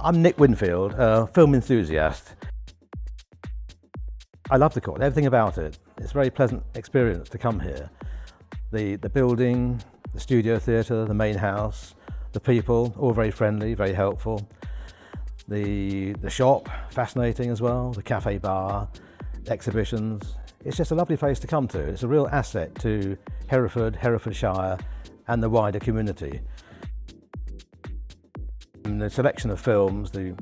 I'm Nick Winfield, a film enthusiast. I love the Court, everything about it. It's a very pleasant experience to come here. The building, the studio theatre, the main house, the people, all very friendly, very helpful. The shop, fascinating as well, the cafe bar, exhibitions. It's just a lovely place to come to. It's a real asset to Hereford, Herefordshire and the wider community. And the selection of films, the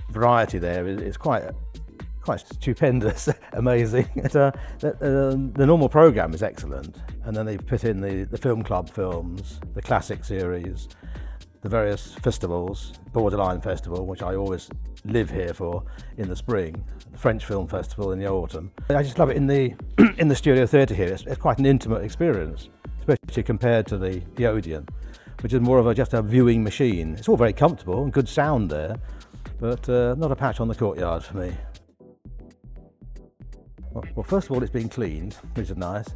variety there is quite stupendous, amazing. The normal programme is excellent, and then they put in the film club films, the classic series, the various festivals, Borderline Festival, which I always live here for in the spring, the French Film Festival in the autumn. I just love it in the studio theatre here. It's quite an intimate experience, especially compared to the Odeon, which is more of just a viewing machine. It's all very comfortable and good sound there, but not a patch on the Courtyard for me. Well, first of all, it's been cleaned, which is nice,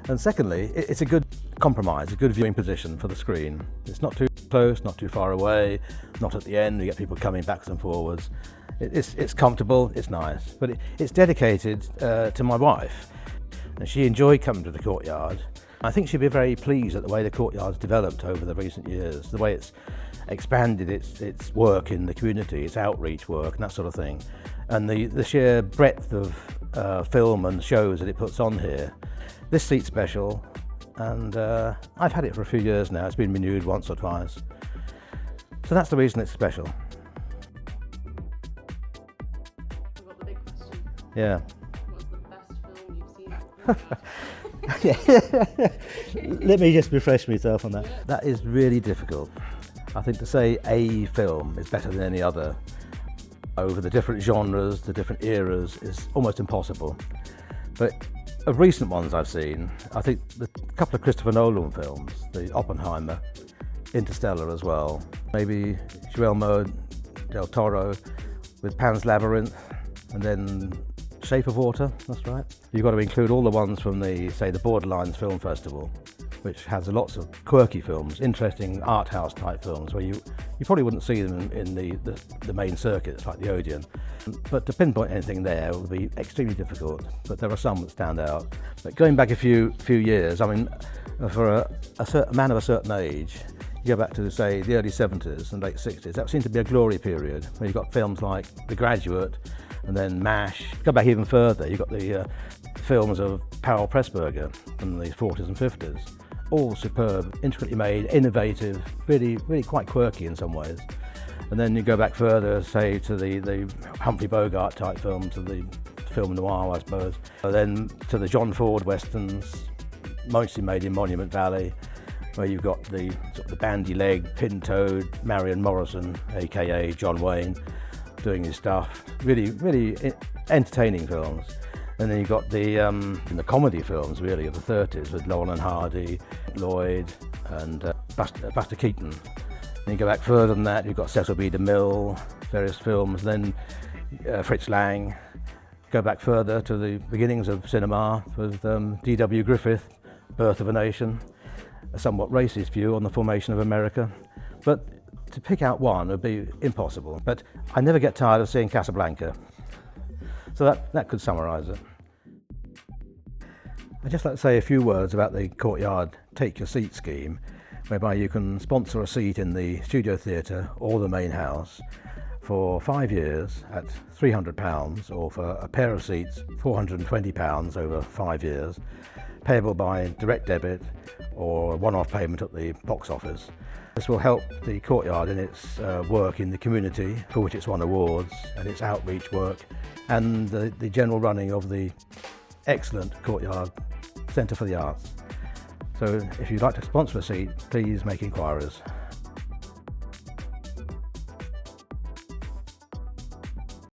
and secondly, it's a good compromise, a good viewing position for the screen. It's not too close, not too far away, not at the end. You get people coming backwards and forwards. It's comfortable, it's nice, but it's dedicated to my wife, and she enjoyed coming to the Courtyard. I think she'd be very pleased at the way the Courtyard's developed over the recent years, the way it's expanded its work in the community, its outreach work and that sort of thing, and the sheer breadth of film and shows that it puts on here. This seat's special, and I've had it for a few years now. It's been renewed once or twice, so that's the reason it's special. I've got the big question. Yeah. What's the best film you've seen? Let me just refresh myself on that. That is really difficult. I think to say a film is better than any other over the different genres, the different eras, is almost impossible. But of recent ones I've seen, I think a couple of Christopher Nolan films, the Oppenheimer, Interstellar as well, maybe Guillermo del Toro with Pan's Labyrinth, and then Shape of Water, that's right. You've got to include all the ones from the Borderlines Film Festival, which has lots of quirky films, interesting art house type films where you probably wouldn't see them in the main circuits like the Odeon. But to pinpoint anything there would be extremely difficult, but there are some that stand out. But going back a few years, I mean, for a man of a certain age, you go back to, say, the early 70s and late 60s, that seemed to be a glory period, where you've got films like The Graduate and then MASH. Go back even further, you've got the films of Powell Pressburger from the 40s and 50s. All superb, intricately made, innovative, really quite quirky in some ways. And then you go back further, say, to the Humphrey Bogart type films, to the film noir, I suppose. And then to the John Ford westerns, mostly made in Monument Valley, where you've got the bandy-legged, pin-toed Marion Morrison, aka John Wayne, doing his stuff. Really entertaining films. And then you've got the comedy films, really, of the 30s with Laurel and Hardy, Lloyd, and Buster Keaton. Then you go back further than that, you've got Cecil B. DeMille, various films, then Fritz Lang. Go back further to the beginnings of cinema with D.W. Griffith, Birth of a Nation, a somewhat racist view on the formation of America. But to pick out one would be impossible. But I never get tired of seeing Casablanca. So that could summarise it. I'd just like to say a few words about the Courtyard Take Your Seat scheme, whereby you can sponsor a seat in the studio theatre or the main house for 5 years at £300, or for a pair of seats £420 over 5 years, payable by direct debit or one-off payment at the box office. This will help the Courtyard in its work in the community, for which it's won awards, and its outreach work, and the general running of the excellent Courtyard Centre for the Arts. So if you'd like to sponsor a seat, please make inquiries.